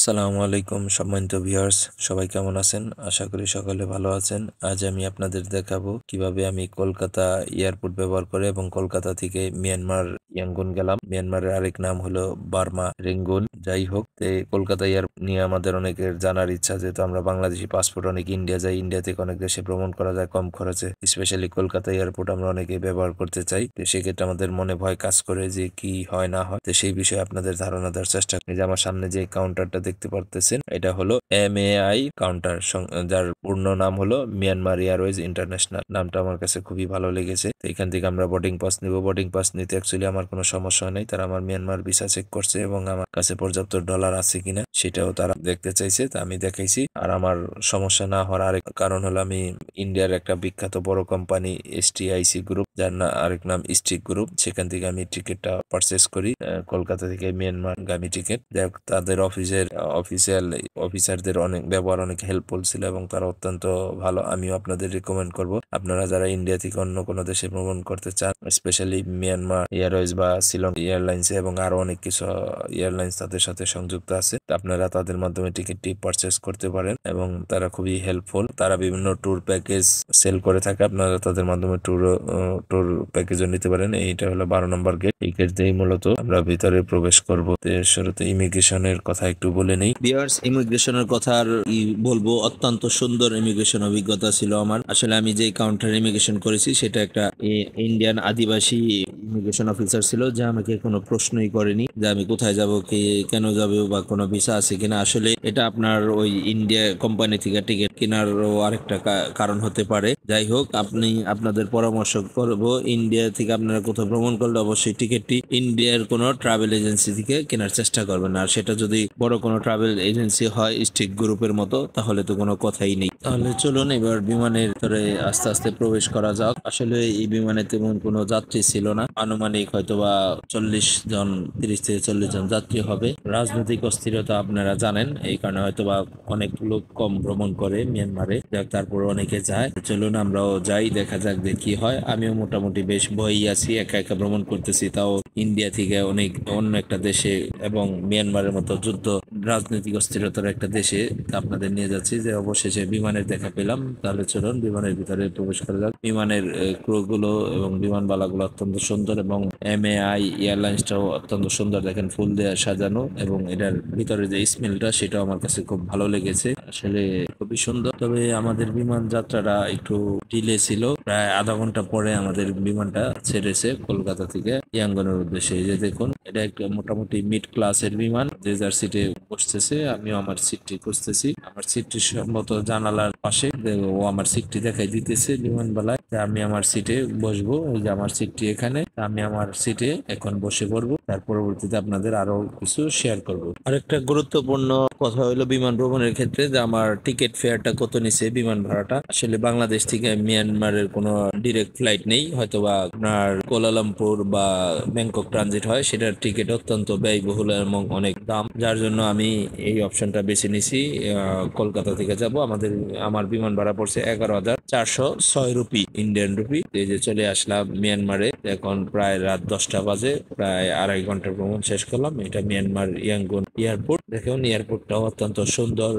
আসসালামু আলাইকুম সম্মানিত ভিউয়ার্স, সবাই কেমন আছেন? আশা করি সকলে ভালো আছেন। আজ আমি আপনাদের দেখাবো কিভাবে আমি কলকাতা এয়ারপোর্ট ব্যবহার করে এবং কলকাতা থেকে মিয়ানমার ইয়াঙ্গুন গেলাম। মিয়ানমারের আরেক নাম হলো বার্মা রেঙ্গুন। যাই হোক, কলকাতা এয়ারপোর্ট নিয়ে আমাদের অনেকের জানার ইচ্ছা, যেহেতু আমরা বাংলাদেশি পাসপোর্ট অনেক ইন্ডিয়া যাই, ইন্ডিয়া থেকে অনেক দেশে ভ্রমণ করা যায় কম খরচে। স্পেশালি কলকাতা এয়ারপোর্ট আমরা অনেকে ব্যবহার করতে চাই। তো সেক্ষেত্রে আমাদের মনে ভয় কাজ করে যে কি হয় না হয়। তো সেই বিষয়ে আপনাদের ধারণা দেওয়ার চেষ্টা করি। যে আমার সামনে যে কাউন্টারটা দেখতে পারতেছেন, এটা হলো MAI কাউন্টার, যার পূর্ণ নাম হলো মিয়ানমার এয়ারওয়েজ ইন্টারন্যাশনাল। নামটা আমার কাছে খুবই ভালো লেগেছে। তো এখান থেকে আমরা বোর্ডিং পাস নিব। বোর্ডিং পাস নিতে অ্যাকচুয়ালি আমার কোনো সমস্যা নেই। তারা আমার মিয়ানমার ভিসা চেক করছে এবং আমার কাছে পর্যাপ্ত ডলার আছে কিনা সেটাও তারা দেখতে চাইছে। তা আমি দেখাইছি। আর আমার সমস্যা না হওয়ার আরেক কারণ হলো আমি ইন্ডিয়ার একটা বিখ্যাত বড় কোম্পানি STIC গ্রুপ, যার আরেক নাম স্টিক গ্রুপ, সেখান থেকে আমি টিকিটটা পারচেস করি। কলকাতা থেকে মিয়ানমার গামী টিকিট। যাই হোক, তাদের অফিসিয়াল অফিসারদের অনেক ব্যবহার অনেক হেল্পফুল ছিল এবং তারা অত্যন্ত ভালো। আমিও আপনাদের রিকমেন্ড করব, আপনারা যারা ইন্ডিয়া থেকে অন্য কোনো দেশে ভ্রমণ করতে চান, স্পেশালি মিয়ানমার এয়ারওয়েজ বা শিলং এয়ারলাইন্স এবং আরো অনেক কিছু এয়ারলাইন্স তাদের সাথে সংযুক্ত আছে, আপনারা তাদের মাধ্যমে টিকিটটি পারচেস করতে পারেন এবং তারা খুবই হেল্পফুল। তারা বিভিন্ন ট্যুর প্যাকেজ সেল করে থাকে, আপনারা তাদের মাধ্যমে ট্যুর প্যাকেজও নিতে পারেন। এইটা হলো 12 নম্বর গেট। এই গেট দিয়েই মূলত আমরা ভিতরে প্রবেশ করব। শুরুতে ইমিগ্রেশনের কথা একটু বলে নেই। ভিউয়ার্স, ইমিগ্রেশনের কথা আর বলবো, অত্যন্ত সুন্দর ইমিগ্রেশন অভিজ্ঞতা ছিল আমার। আসলে আমি যে কাউন্টার ইমিগ্রেশন করেছি সেটা একটা ইন্ডিয়ান আদিবাসী ইমিগ্রেশন অফিসার ছিল, যে আমাকে কোনো প্রশ্নই করেনি যে আমি কোথায় যাব, কি কেন যাব বা কোনো ভিসা আছে কিনা। আসলে এটা আপনার ওই ইন্ডিয়া কোম্পানি থেকে টিকিট কেনারও আরেকটা কারণ হতে পারে। যাই হোক, আপনাদের পরামর্শ করব, ইন্ডিয়া থেকে আপনারা কোথাও ভ্রমণ করলে অবশ্যই টিকিটটি ইন্ডিয়ার কোনো ট্রাভেল এজেন্সি থেকে কেনার চেষ্টা করবেন। আর সেটা যদি বড় কোনো ট্রাভেল এজেন্সি হয় স্টিক গ্রুপের মতো, তাহলে তো কোনো কথাই নেই। তাহলে চলুন এবার বিমানের ভিতরে আস্তে আস্তে প্রবেশ করা যাক। আসলে এই বিমানে তেমন কোনো যাত্রী ছিল না, আনুমানিক হয়তোবা 40 জন, 30 থেকে 40 জন যাত্রী হবে। রাজনৈতিক অস্থিরতা আপনারা জানেন, এই কারণে হয়তোবা অনেক লোক কম ভ্রমণ করে মিয়ানমারে। তারপর অনেকে যায়। চলুন আমরাও যাই, দেখা যাক যে কি হয়। আমিও মোটামুটি বেশ ভয়ই আছি, একা একা ভ্রমণ করতেছি, তাও ইন্ডিয়া থেকে অনেক অন্য একটা দেশে এবং মিয়ানমারের মতো যুদ্ধ রাজনৈতিক অস্থিরতার একটা দেশে আপনাদের নিয়ে যাচ্ছি। যে অবশেষে বিমানের দেখা পেলাম। তাহলে চলুন বিমানের ভিতরে প্রবেশ করা যাক। বিমানের ক্রু গুলো এবং বিমানবালাগুলো অত্যন্ত সুন্দর এবং MAI এয়ারলাইন্সটাও অত্যন্ত সুন্দর। দেখেন, ফুল দিয়ে সাজানো এবং এটার ভিতরে যে স্মেলটা সেটাও আমার কাছে খুব ভালো লেগেছে। আসলে খুবই সুন্দর। তবে আমাদের বিমান যাত্রাটা একটু ডিলে ছিল, প্রায় আধা ঘন্টা পরে আমাদের বিমানটা ছেড়েছে কলকাতা থেকে ইয়াঙ্গনের উদ্দেশ্যে। এই যে দেখুন, এটা একটা মোটামুটি মিড ক্লাসের বিমান, যে যার সিটে বসতেছে। আমিও আমার সিটটি খুঁজতেছি। আমার সিটটি সম্ভবত জানালার পাশে, ও আমার সিটটি দেখাই দিতেছে বিমানবালায়। আমি আমার সিটে বসবো। এই যে আমার সিটটি এখানে, আমি আমার সিটে এখন বসে পড়বো। তার পরবর্তীতে আপনাদের আরো কিছু শেয়ার করব। আরেকটা গুরুত্বপূর্ণ কথা হলো বিমান ভ্রমণের ক্ষেত্রে, যে আমার টিকিট ফেয়ারটা কত নিছে, বিমান ভাড়াটা। আসলে বাংলাদেশ থেকে মিয়ানমারের কোনো ডিরেক্ট ফ্লাইট নেই, হয়তোবা আপনার কুয়ালালামপুর বা ব্যাংকক ট্রানজিট হয়, সেটার টিকিট অত্যন্ত ব্যয়বহুল এবং অনেক দাম, যার জন্য আমি এই অপশনটা বেছে নিছি। কলকাতা থেকে যাব, আমার বিমান ভাড়া পড়ছে 11,406 রুপি, ইন্ডিয়ান রুপি। এই যে চলে আসলাম মিয়ানমারে। এখন প্রায় রাত 10টা বাজে, প্রায় 2.5 ঘন্টা ভ্রমণ শেষ করলাম। এটা মিয়ানমার ইয়াঙ্গুন এয়ারপোর্ট। দেখুন, এয়ারপোর্টটাও অত্যন্ত সুন্দর,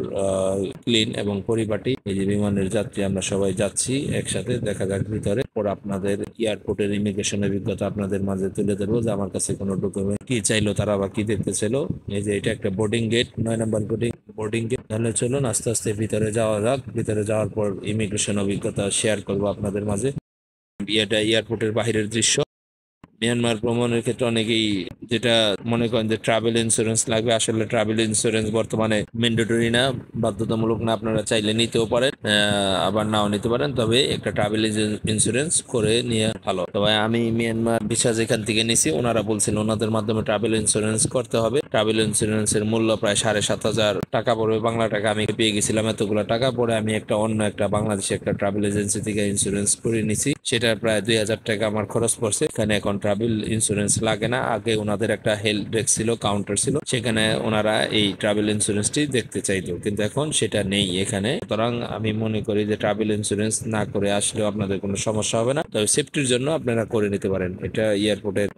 ক্লিন এবং পরিপাটি। এই যে বিমানের যাত্রী আমরা সবাই যাচ্ছি একসাথে। দেখা যাক ভিতরে, পর আপনাদের এয়ারপোর্টের ইমিগ্রেশন অভিজ্ঞতা আপনাদের মাঝে তুলে ধরবো, যে আমার কাছে কোনো ডকুমেন্ট কি চাইলো তারা বা কি দেখতে চাইলো। এই যে এটা একটা বোর্ডিং গেট, 9 নম্বর বোর্ডিং গেট। তাহলে চলুন আস্তে আস্তে ভিতরে যাওয়া যাক। ভিতরে যাওয়ার পর ইমিগ্রেশন অভিজ্ঞতা শেয়ার করবো আপনাদের মাঝে। এটা এয়ারপোর্টের বাহিরের দৃশ্য। মিয়ানমার ভ্রমণের ক্ষেত্রে অনেকেই যেটা মনে করেন যে ট্রাভেল ইন্স্যুরেন্স লাগবে, আসলে ট্রাভেল ইন্স্যুরেন্স বর্তমানে ম্যান্ডেটরি না, বাধ্যতামূলক না। আপনারা চাইলে নিতেও পারেন, আবার নাও নিতে পারেন। তবে একটা ট্রাভেল ইন্স্যুরেন্স করে নিয়ে ভালো। তবে আমি মিয়ানমার ভিসা যেখান থেকে নিছি, ওনারা বলছিল ওনাদের মাধ্যমে ট্রাভেল ইন্স্যুরেন্স করতে হবে। ট্রাভেল ইন্স্যুরেন্সের মূল্য প্রায় 7,500 টাকা পড়বে বাংলা টাকা। আমি পেয়ে গেছিলাম এতগুলো টাকা। পরে আমি অন্য একটা বাংলাদেশে একটা ট্রাভেল এজেন্সি থেকে ইন্স্যুরেন্স করে নিছি, সেটা প্রায় 2,000 টাকা আমার খরচ পড়ছে। এখানে এখন ট্রাভেল ইন্স্যুরেন্স লাগে না। আগে ওনাদের একটা হেল্প ডেস্ক ছিল, কাউন্টার ছিল, সেখানে ওনারা এই ট্রাভেল ইন্স্যুরেন্সটি দেখতে চাইতো, কিন্তু এখন সেটা নেই এখানে। সুতরাং আমি মনে করি যে ট্রাভেল ইন্স্যুরেন্স না করে আসলেও আপনাদের কোনো সমস্যা হবে না, তবে সেফটির জন্য আপনারা করে নিতে পারেন। এটা এয়ারপোর্টের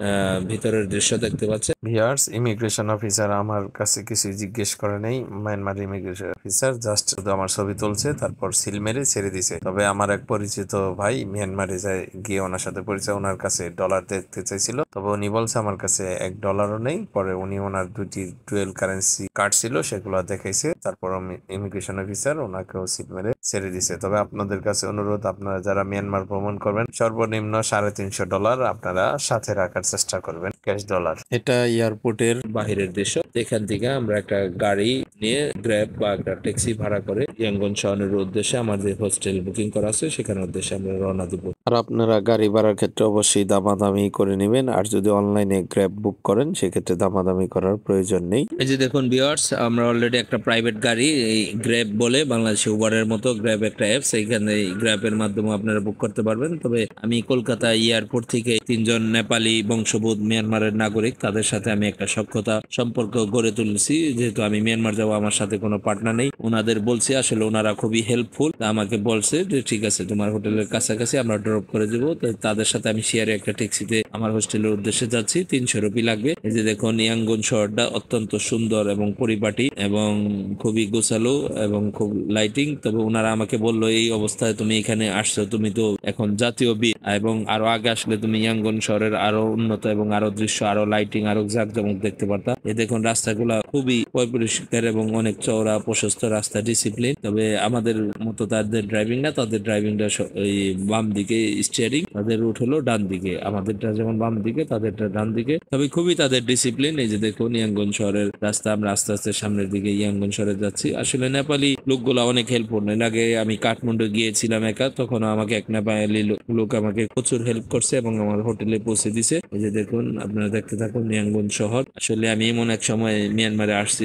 ভিতরের দৃশ্য দেখতে পাচ্ছেন। ভিউয়ার্স, ইমিগ্রেশন অফিসার আমার কাছে কিছু জিজ্ঞেস করে নেই। মায়ানমার ইমিগ্রেশন অফিসার জাস্ট শুধু আমার ছবি তুলছে, তারপর সিল মেরে ছেড়ে দিছে। তবে আমার এক পরিচিত ভাই মিয়ানমারে যায়, গিয়ে ওনার সাথে পরিচয়, ওনার কাছে ডলার দেখতে চাইছিল। তবে উনি বলছে আমার কাছে $1ও নেই। পরে উনি ওনার দুটি ডুয়েল কারেন্সি কার্ড ছিল, সেগুলো দেখাইছে। তারপর ইমিগ্রেশন অফিসার ওনাকেও সিল মেরে ছেড়ে দিছে। তবে আপনাদের কাছে অনুরোধ, আপনারা যারা মিয়ানমার ভ্রমণ করবেন সর্বনিম্ন $350 আপনারা সাথে রাখার চেষ্টা করবেন, ক্যাশ ডলার। এটা এয়ারপোর্টের বাহিরের দেশ। এখান থেকে আমরা একটা গাড়ি নিয়ে গ্র্যাব বা একটা ট্যাক্সি ভাড়া করে ইয়াঙ্গন শহরের উদ্দেশ্যে আমাদের হোস্টেল বুকিং করা আছে, সেখানে উদ্দেশ্যে আমরা রওনা দিব। আর আপনারা গাড়ি ভাড়ার ক্ষেত্রে অবশ্যই দামাদামি করে নেবেন। আর যদি অনলাইনে গ্র্যাব বুক করেন সেক্ষেত্রে দামাদামি করার প্রয়োজন নেই। এই যে দেখুন ভিউয়ার্স, আমরা অলরেডি একটা প্রাইভেট গাড়ি, এই গ্র্যাব বলে বাংলাদেশে উবারের মতো গ্র্যাব একটা অ্যাপস, এইখানে গ্র্যাবের মাধ্যমে আপনারা বুক করতে পারবেন। তবে আমি কলকাতা এয়ারপোর্ট থেকে 3জন নেপালি বংশোদ্ভূত মিয়ানমারের নাগরিক, তাদের সাথে আমি একটা সখ্যতা সম্পর্ক গড়ে তুলছি। যেহেতু আমি মিয়ানমার যাবো, আমার সাথে কোনো পার্টনার নেই, ওনাদের বলছি, আসলে ওনারা খুবই হেল্পফুল। আমাকে বলছে যে ঠিক আছে, তোমার হোটেলের কাছাকাছি আমরা ড্রপ করে দেবো। তো তাদের সাথে আমি শেয়ারে একটা ট্যাক্সিতে আমার হোস্টেলের উদ্দেশ্যে যাচ্ছি। 300 রুপি লাগবে। এই যে দেখুন ইয়াঙ্গন শহরটা অত্যন্ত সুন্দর এবং পরিপাটি এবং খুবই গোছালো এবং খুব লাইটিং। তবে ওনারা আমাকে বললো, এই অবস্থায় তুমি এখানে আসছো, তুমি তো এখন জাতীয় এবং আরো আগে আসলে তুমি ইয়াঙ্গন শহরের আরো উন্নত এবং আরো দৃশ্য, আরো লাইটিং, আরো জাঁকজমক দেখতে পারতা। এই দেখুন রাস্তাগুলা খুবই পরিষ্কার এবং অনেক চওড়া প্রশস্ত রাস্তা, ডিসিপ্লিন। তবে আমাদের মতো তাদের ড্রাইভিং না, তাদের ড্রাইভিংটা ওই বাম দিকে স্টিয়ারিং, তাদের রুট হলো ডান দিকে, আমাদেরটা যেমন বাম দিকে তাদেরটা ডান দিকে। তবে খুবই তাদের ডিসিপ্লিন। এই যে দেখুন ইয়াঙ্গন শহরের রাস্তা, আমরা আস্তে আস্তে সামনের দিকে ইয়াঙ্গন শহরে যাচ্ছি। আসলে নেপালি লোকগুলা অনেক হেল্পফুল। এর আগে আমি কাঠমান্ডু গিয়েছিলাম একা, তখন আমাকে এক নেপালি লোক আমাকে প্রচুর হেল্প করছে এবং আমার হোটেলে পৌঁছে দিছে। এই যে দেখুন, আপনারা দেখতে থাকুন ইয়াঙ্গন শহর। আসলে আমি এমন এক সময় মিয়ানমারে আসছি,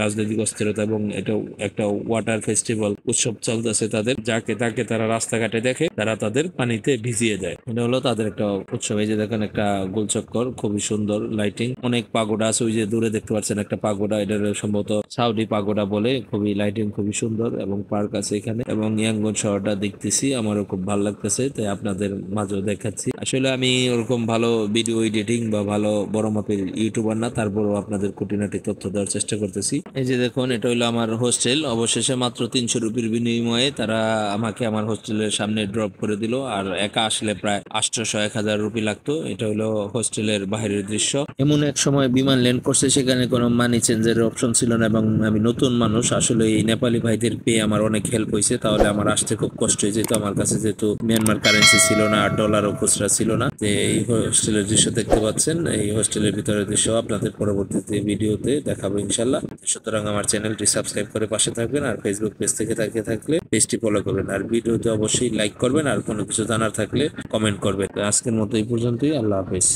রাজনৈতিক অস্থিরতা এবং এটা একটা ওয়াটার ফেস্টিভ্যাল উৎসব চলতেছে তাদের, যাকে তাকে তারা রাস্তাঘাটে দেখে, তারা তাদের পানিতে ভিজিয়ে দেয়। এটা হলো তাদের একটা উৎসব। এই যে দেখেন একটা গোলচক্কর, খুবই সুন্দর লাইটিং, অনেক পাগোডা আছে। ওই যে দূরে দেখতে পাচ্ছেন একটা পাগোডা, এটা সম্ভবত সাউদি পাগোডা বলে। খুবই লাইটিং খুবই সুন্দর এবং পার্ক আছে এখানে। এবং ইয়াঙ্গন শহরটা দেখতেছি, আমারও খুব ভালো লাগতেছে, তাই আপনাদের মাঝেও দেখাচ্ছি। আসলে আমি ওরকম ভালো ভিডিও এডিটিং বা ভালো বড় মাপের ইউটিউবার না, তারপরও আপনাদের খুঁটিনাটি তথ্য দেওয়ার চেষ্টা করতেছি। এই যে দেখুন, এটা হলো আমার হোস্টেল। অবশেষে মাত্র 300 রুপির বিনিময়ে তারা আমাকে আমার হোস্টেলের সামনে ড্রপ করে দিল। আর একা আসলে প্রায় 800-1000 রুপি লাগতো। এটা হলো হোস্টেলের বাইরের দৃশ্য। এমন এক সময় বিমান ল্যান্ড করছে, সেখানে কোনো মানি চেঞ্জের অপশন ছিল না এবং আমি নতুন মানুষ। আসলে এই নেপালি ভাইদের পেয়ে আমার অনেক হেল্প হয়েছে, তাহলে আমার আসতে খুব কষ্ট হয়ে যেত। আমার কাছে যেহেতু মিয়ানমার কারেন্সি ছিল না আর ডলারও খুচরা ছিল না। যে এই হোস্টেলের দৃশ্য দেখতে পাচ্ছেন, এই হোস্টেলের ভিতরের দৃশ্য আপনাদের পরবর্তীতে ভিডিওতে দেখাবো ইনশাল্লাহ। সুতরাং আমার চ্যানেলটি সাবস্ক্রাইব করে পাশে থাকবেন, আর ফেসবুক পেজ থেকে থাকলে পেজটি ফলো করবেন, আর ভিডিওতে অবশ্যই লাইক করবেন, আর কোনো কিছু জানার থাকলে কমেন্ট করবেন। আজকের মতো এই পর্যন্তই। আল্লাহ হাফেজ।